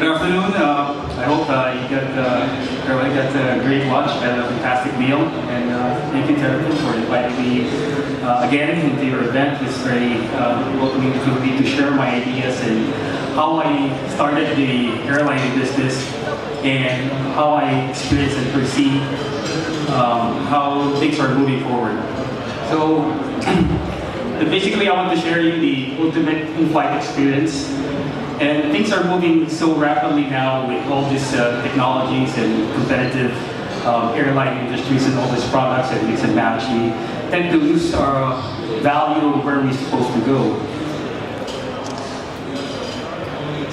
afternoon. I hope everybody got a great lunch and a fantastic meal. And thank you to everyone for inviting me again into your event. It's very welcoming to me to share my ideas and how I started the airline business and how I experience and perceive how things are moving forward. So basically, I want to share you the ultimate in-flight experience. And things are moving so rapidly now with all these technologies and competitive airline industries and all these products and mix and match. We tend to lose our value of where we're supposed to go.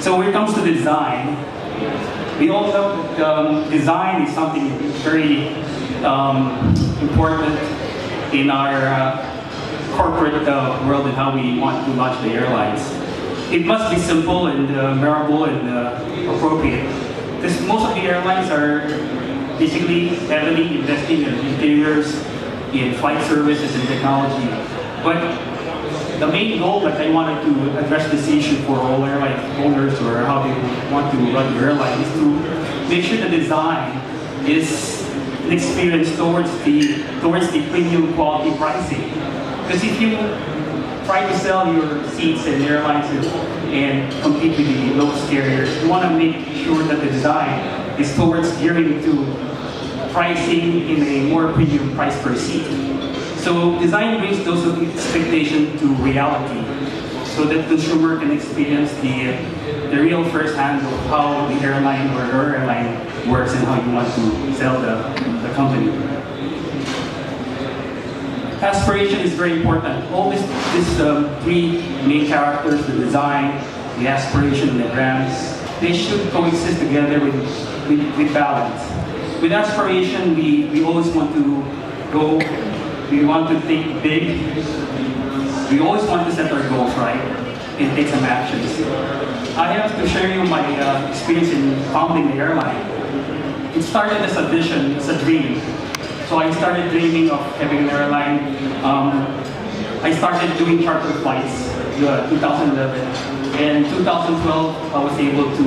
So when it comes to design, we all know that design is something very important in our corporate world and how we want to launch the airlines. It must be simple and memorable and appropriate. Because most of the airlines are basically heavily investing in interiors, in flight services and technology. But the main goal that I wanted to address this issue for all airline owners or how they want to run the airline is to make sure the design is an experience towards the premium quality pricing. Because if you try to sell your seats and airlines and compete with the lowest carriers, you want to make sure that the design is towards gearing to pricing in a more premium price per seat. So design brings those expectations to reality so that the consumer can experience the real first-hand of how the airline or your airline works and how you want to sell the company. Aspiration is very important. All these three main characters, the design, the aspiration, and the brands, they should coexist together with balance. With aspiration, we always want to go, we want to think big, we always want to set our goals right, and take some actions. I have to share you my experience in founding the airline. It started as a vision, as a dream. So I started dreaming of having an airline. I started doing charter flights in 2011. And in 2012, I was able to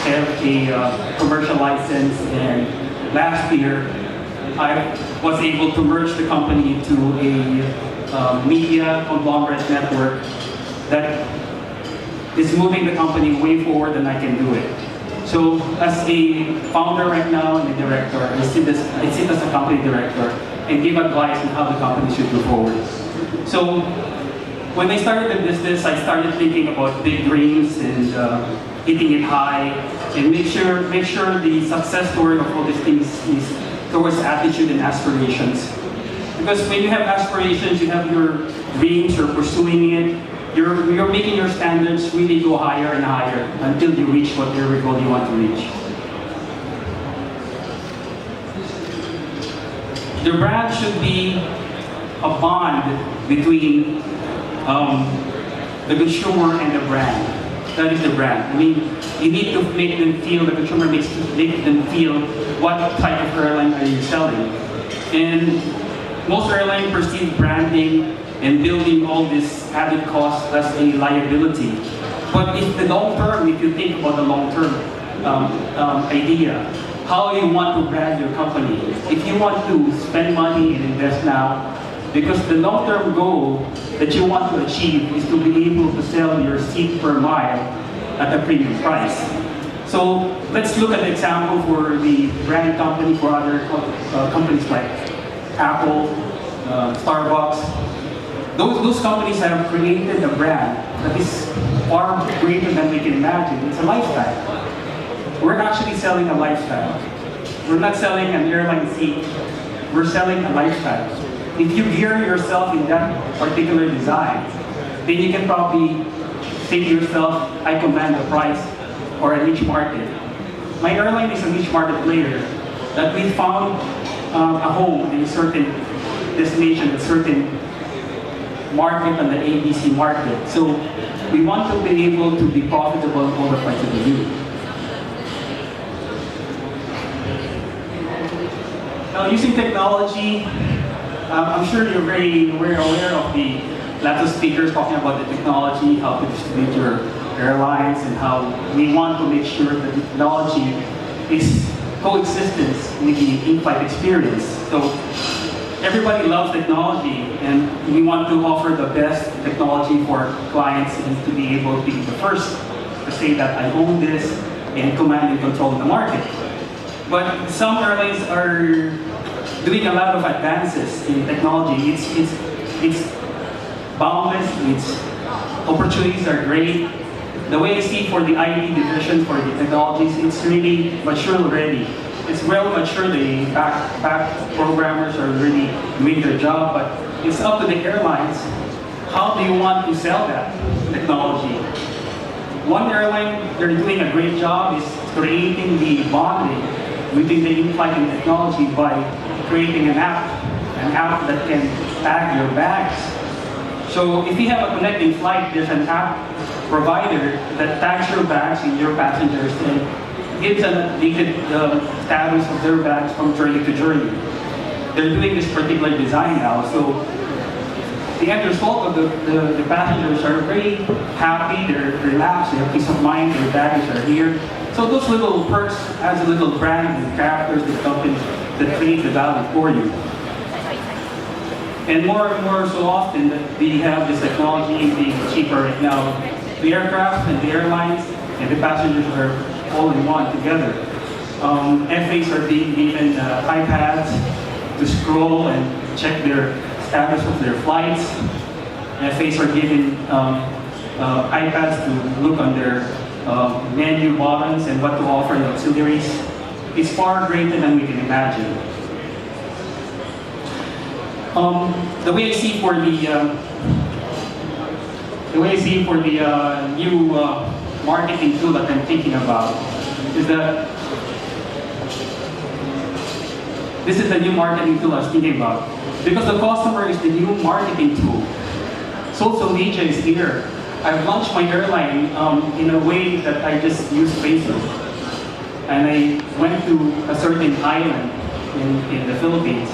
have a commercial license. And last year, I was able to merge the company into a media conglomerate network that is moving the company way forward than I can do it. So as a founder right now and a director, I sit as a company director and give advice on how the company should move forward. So when I started the business, I started thinking about big dreams and hitting it high and make sure the success story of all these things is towards attitude and aspirations. Because when you have aspirations, you have your dreams, you're pursuing it, you're making your standards really go higher and higher until you reach whatever goal you want to reach. The brand should be a bond between the consumer and the brand. That is the brand. I mean, you need to make them feel, the consumer make them feel what type of airline are you selling. And most airlines perceive branding and building all this added cost as a liability. But if the long term, if you think about the long term idea, how you want to brand your company, if you want to spend money and invest now, because the long term goal that you want to achieve is to be able to sell your seat per mile at a premium price. So let's look at an example for the brand company for other companies like Apple, Starbucks. Those companies have created a brand that is far greater than we can imagine. It's a lifestyle. We're actually selling a lifestyle. We're not selling an airline seat. We're selling a lifestyle. If you gear yourself in that particular design, then you can probably say to yourself, I command the price or a niche market. My airline is a niche market player that we found a home in a certain destination, a certain market on the ABC market. So we want to be able to be profitable in all the parts of the view. Now using technology, I'm sure you're very aware of the lots of speakers talking about the technology, how to distribute your airlines and how we want to make sure that technology is coexistence with the in-flight experience. So everybody loves technology, and we want to offer the best technology for clients and to be able to be the first to say that I own this and command and control the market. But some airlines are doing a lot of advances in technology. It's boundless. Its opportunities are great. The way I see for the IT division for the technologies, it's really mature already. It's well mature. The back programmers are really doing their job, but it's up to the airlines. How do you want to sell that technology? One airline, they're doing a great job, is creating the bonding within the in-flight and technology by creating an app that can tag your bags. So if you have a connecting flight, there's an app provider that tags your bags and your passengers and gives an updated status of their bags from journey to journey. They're doing this particular design now, so the end result of the passengers are very happy, they're relaxed, they have peace of mind, their baggage are here. So those little perks adds a little brand and characters that company that create the value for you. And more so often that we have this technology being cheaper right now. The aircraft and the airlines and the passengers are all in one together. FAs are being given iPads to scroll and check their status of their flights. FAs are given iPads to look on their menu buttons and what to offer in auxiliaries. It's far greater than we can imagine. The way I see for the new marketing tool that I'm thinking about is that this is the new marketing tool I was thinking about, because the customer is the new marketing tool. Social media is here. I've launched my airline in a way that I just use Facebook, and I went to a certain island in the Philippines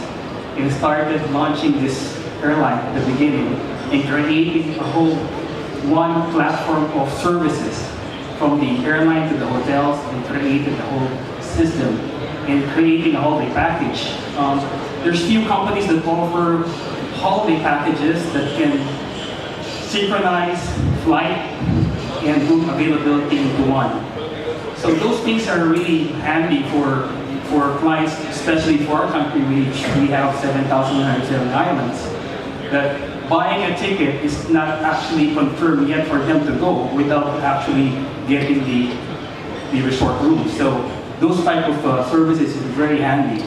and started launching this airline at the beginning and creating a whole one platform of services from the airline to the hotels, and created the whole system and creating a holiday package. There's few companies that offer holiday packages that can synchronize flight and room availability into one. So those things are really handy for clients, especially for our country, which we have 7,107 islands, that buying a ticket is not actually confirmed yet for them to go without actually getting the resort room. So those type of services is very handy.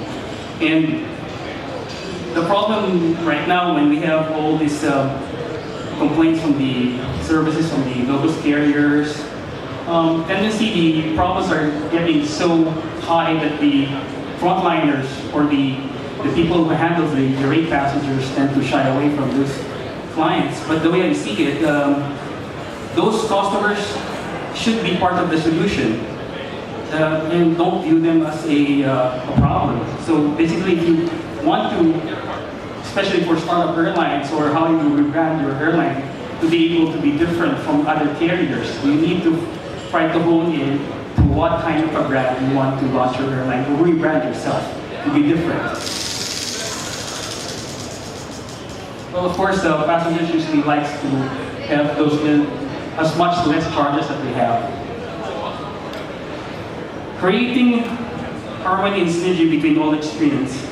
And the problem right now, when we have all these complaints from the services from the low-cost carriers, tendency the problems are getting so high that the frontliners or the people who handle the rate passengers tend to shy away from those clients. But the way I see it, those customers should be part of the solution and don't view them as a problem. So basically, if you want to, especially for startup airlines or how you rebrand your airline to be able to be different from other carriers, you need to try to hone in to what kind of a brand you want to launch your airline or rebrand yourself to be different. Well, of course, passengers usually like to have those as much less charges that they have. Creating harmony and synergy between all experience.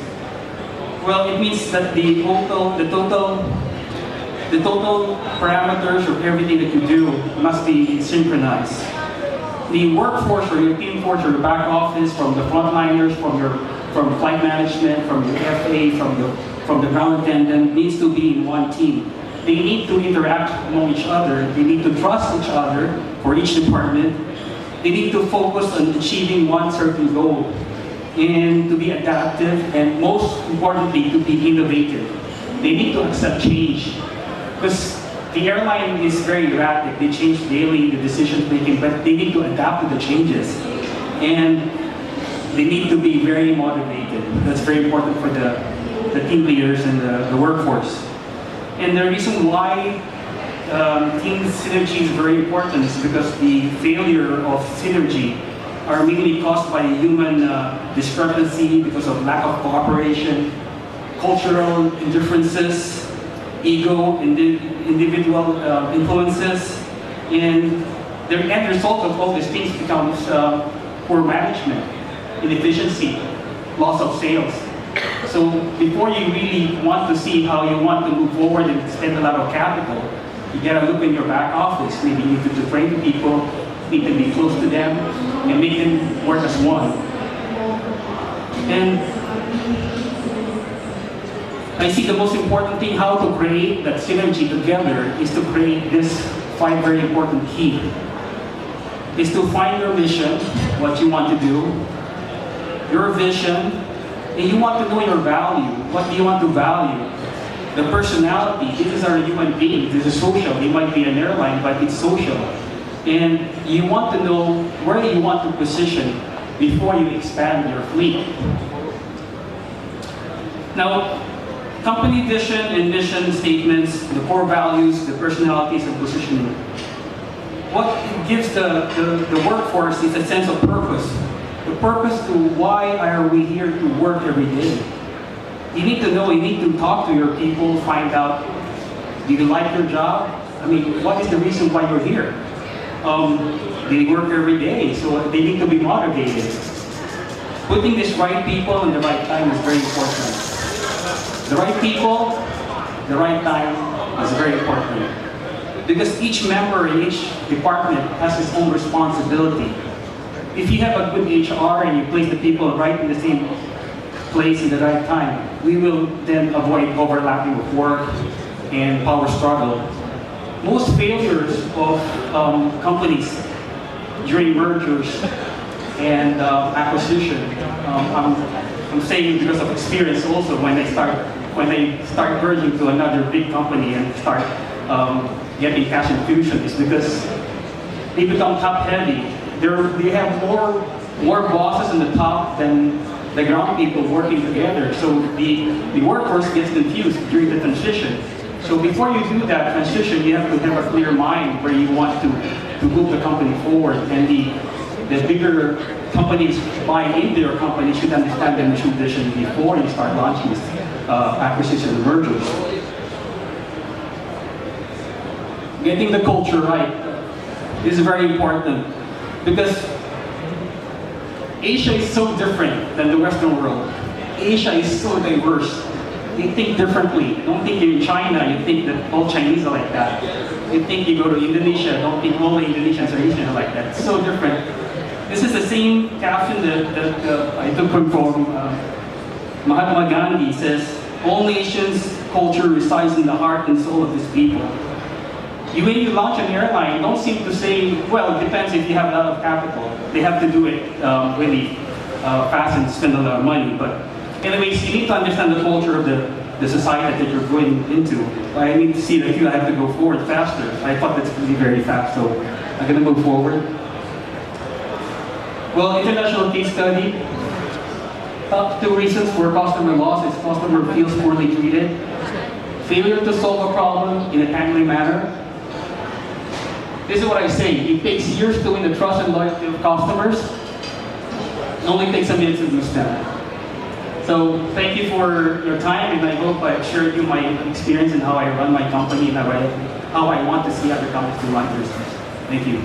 Well, it means that the total parameters of everything that you do must be synchronized. The workforce or your team force or your back office, from the frontliners, from flight management, from your FA, from the ground attendant, needs to be in one team. They need to interact among each other. They need to trust each other for each department. They need to focus on achieving one certain goal and to be adaptive, and most importantly, to be innovative. They need to accept change, because the airline is very erratic. They change daily, the decision making, but they need to adapt to the changes. And they need to be very motivated. That's very important for the team leaders and the workforce. And the reason why team synergy is very important because the failure of synergy are mainly caused by human discrepancy because of lack of cooperation, cultural indifferences, ego, individual influences, and the end result of all these things becomes poor management, inefficiency, loss of sales. So before you really want to see how you want to move forward and spend a lot of capital, you gotta look in your back office. Maybe you need to train the people, need to be close to them, and make them work as one. And I see the most important thing how to create that synergy together is to create this 5 very important key. Is to find your mission, what you want to do, your vision, and you want to know your value. What do you want to value? The personality. These are human beings. This is social. It might be an airline, but it's social. And you want to know where you want to position before you expand your fleet. Now, company vision and mission statements, the core values, the personalities, and positioning. What gives the workforce is a sense of purpose. The purpose to why are we here to work every day. You need to know, you need to talk to your people, find out, do you like your job? I mean, what is the reason why you're here? They work every day, so they need to be motivated. Putting these right people in the right time is very important. The right people, the right time is very important. Because each member in each department has his own responsibility. If you have a good HR and you place the people right in the same place in the right time, we will then avoid overlapping of work and power struggle. Most failures of companies during mergers and acquisition, I'm saying because of experience also when they start merging to another big company and start getting cash infusion, is because they become top heavy. They have more bosses in the top than the ground people working together. So the workforce gets confused during the transition. So before you do that transition, you have to have a clear mind where you want to move the company forward. And the bigger companies buying into your company should understand the mission vision before you start launching this acquisition and mergers. Getting the culture right is very important because Asia is so different than the Western world. Asia is so diverse. They think differently. Don't think you're in China, you think that all Chinese are like that. You think you go to Indonesia, don't think all the Indonesians or Asians are like that. It's so different. This is the same caption that I took from Mahatma Gandhi. It says, all nations' culture resides in the heart and soul of these people. When you launch an airline, don't seem to say, well, it depends if you have a lot of capital. They have to do it really fast and spend a lot of money. But anyways, you need to understand the culture of the society that you're going into. I need to see that I have to go forward faster. I thought that's going to be very fast, so I'm going to move forward. Well, international case study. Top 2 reasons for customer loss is customer feels poorly treated, failure to solve a problem in a timely manner. This is what I say, it takes years to win the trust and loyalty of customers. It only takes a minute to lose them. So thank you for your time, and I hope I've shared you my experience and how I run my company and how I want to see other companies to run business. Thank you.